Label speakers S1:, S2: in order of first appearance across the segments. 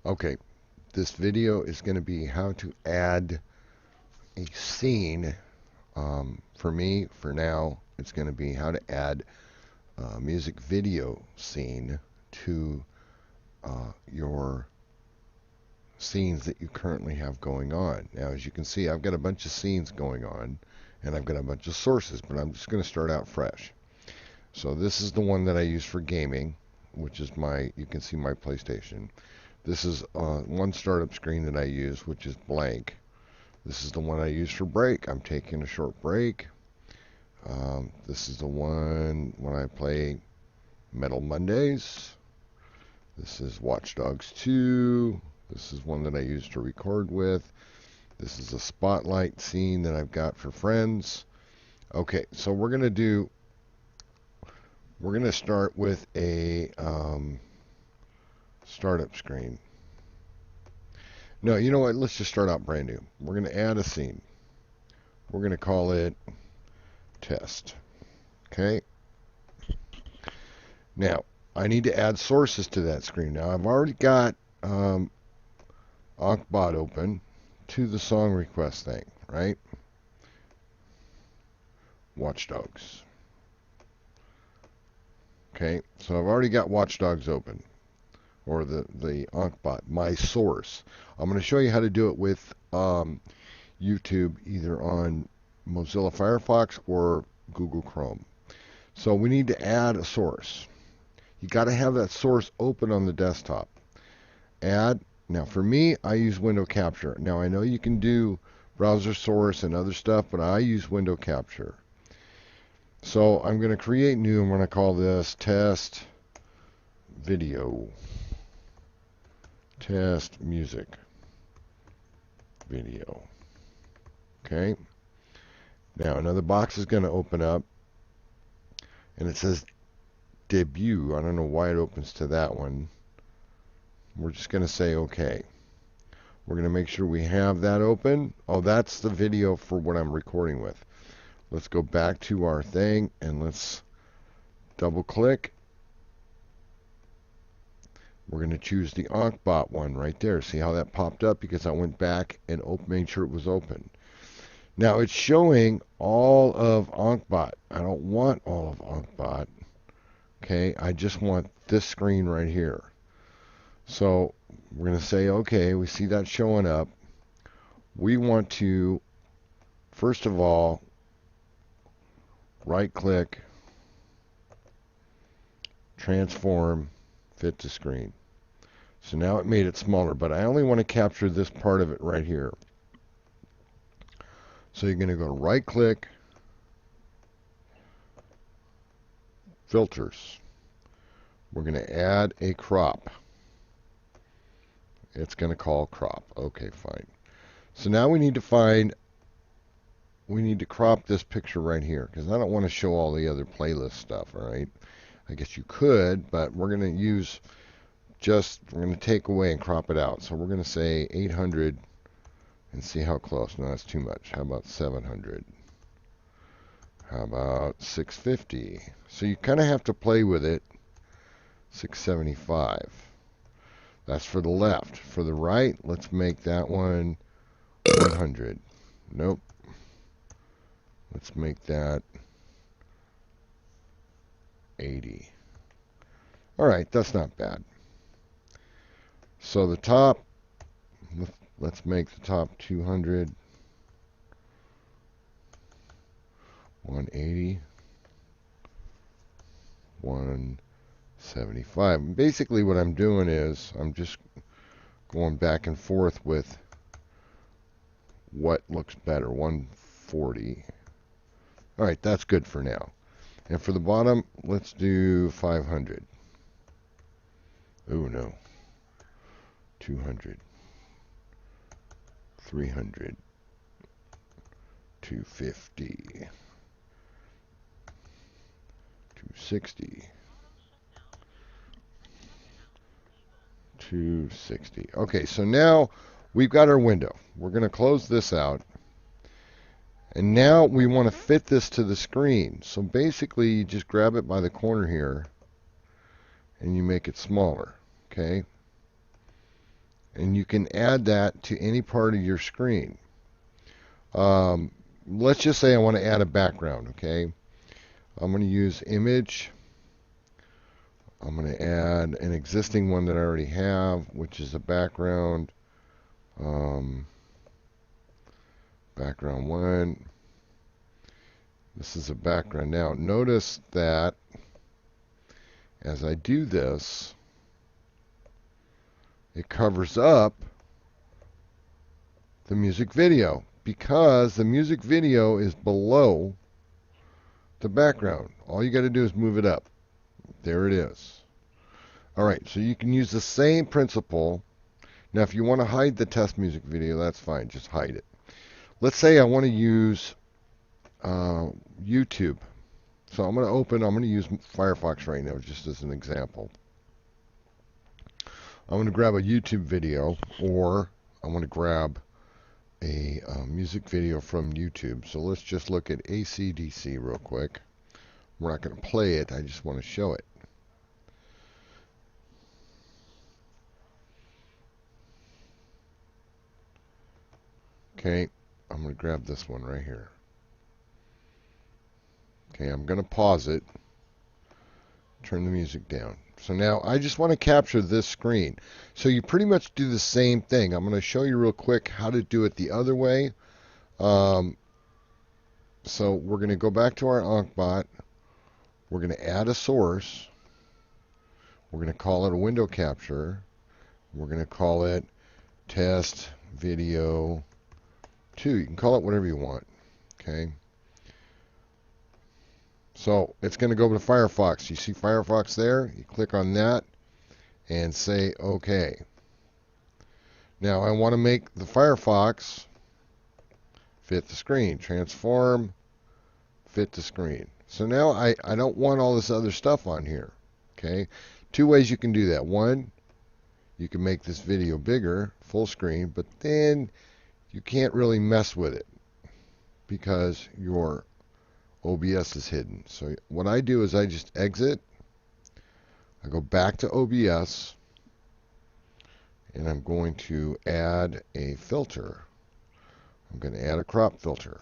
S1: Okay, this video is going to be how to add a scene. For me, for now, it's going to be how to add a music video scene to your scenes that you currently have going on. Now, as you can see, I've got a bunch of scenes going on, and I've got a bunch of sources, but I'm just going to start out fresh. So this is the one that I use for gaming, which is you can see my PlayStation. This is one startup screen that I use, which is blank. This is the one I use for break. I'm taking a short break. This is the one when I play Metal Mondays. This is Watch Dogs 2. This is one that I use to record with. This is a spotlight scene that I've got for friends. Okay, so we're going to start with a startup screen. No, you know what? Let's just start out brand new. We're going to add a scene. We're going to call it test. Okay? Now, I need to add sources to that screen. Now, I've already got Onkbot open to the song request thing, right? Watch Dogs. Okay, so I've already got Watch Dogs open, or the Onkbot, my source. I'm going to show you how to do it with YouTube, either on Mozilla Firefox or Google Chrome. So we need to add a source. You got to have that source open on the desktop. Add. Now for me, I use window capture. Now I know you can do browser source and other stuff, but I use window capture. So I'm going to create new. I'm going to call this test video. Test music video. Okay. Now another box is going to open up, and it says debut. I don't know why it opens to that one. We're just going to say okay. We're going to make sure we have that open. Oh, that's the video for what I'm recording with. Let's go back to our thing and let's double click. We're going to choose the Onkbot one right there. See how that popped up? Because I went back and made sure it was open. Now it's showing all of Onkbot. I don't want all of Onkbot. Okay, I just want this screen right here. So we're going to say, okay, we see that showing up. We want to, first of all, right click, transform, fit to screen. So now it made it smaller, but I only want to capture this part of it right here. So you're going to go to right click, filters. We're going to add a crop. It's going to call crop. Okay, fine. So now we need to crop this picture right here, because I don't want to show all the other playlist stuff, all right? I guess you could, but we're going to we're going to take away and crop it out. So we're going to say 800 and see how close. No, that's too much. How about 700? How about 650? So you kind of have to play with it. 675. That's for the left. For the right, let's make that one 100. Nope. Let's make that 80. All right, that's not bad. So the top, let's make the top 200, 180, 175. Basically what I'm doing is I'm just going back and forth with what looks better. 140. All right, that's good for now. And for the bottom, let's do 500. Oh no. 200. 300. 250. 260. 260. Okay, so now we've got our window. We're going to close this out. And now we want to fit this to the screen. So basically, you just grab it by the corner here, and you make it smaller. Okay? And you can add that to any part of your screen. Let's just say I want to add a background, okay? I'm going to use image. I'm going to add an existing one that I already have, which is a background. Background 1. This is a background. Now, notice that as I do this, it covers up the music video because the music video is below the background. All you got to do is move it up. There it is. All right, so you can use the same principle. Now, if you want to hide the test music video, that's fine. Just hide it. Let's say I want to use YouTube. So I'm going to use Firefox right now just as an example. I'm going to grab a YouTube video, or I want to grab a music video from YouTube. So let's just look at AC/DC real quick. We're not going to play it. I just want to show it. Okay, I'm going to grab this one right here. Okay, I'm going to pause it. Turn the music down. So now I just want to capture this screen. So you pretty much do the same thing. I'm going to show you real quick how to do it the other way. So we're going to go back to our OnkBot. We're going to add a source. We're going to call it a window capture. We're going to call it test video 2. You can call it whatever you want. Okay. So it's going to go to Firefox. You see Firefox there? You click on that and say OK. Now I want to make the Firefox fit the screen. Transform, fit the screen. So now I don't want all this other stuff on here. Okay. 2 ways you can do that. One, you can make this video bigger, full screen, but then you can't really mess with it because your OBS is hidden. So what I do is I just exit. I go back to OBS, and I'm going to add a filter. I'm going to add a crop filter.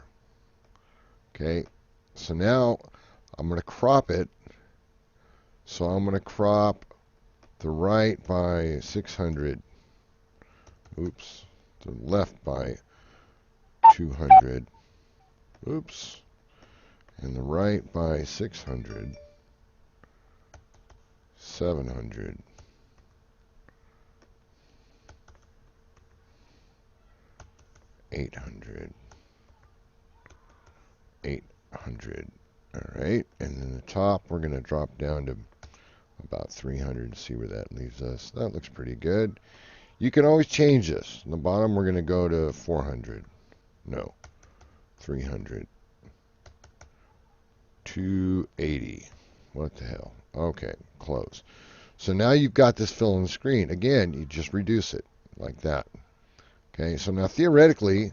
S1: Okay, so now I'm going to crop it. So I'm going to crop the right by 600. Oops. The left by 200. Oops. And the right by 600. 700. 800. 800. All right. And then the top, we're going to drop down to about 300 and see where that leaves us. That looks pretty good. You can always change this. On the bottom, we're going to go to 400. No. 300. 280. What the hell? Okay, close. So now you've got this fill in the screen. Again, you just reduce it like that. Okay, so now theoretically,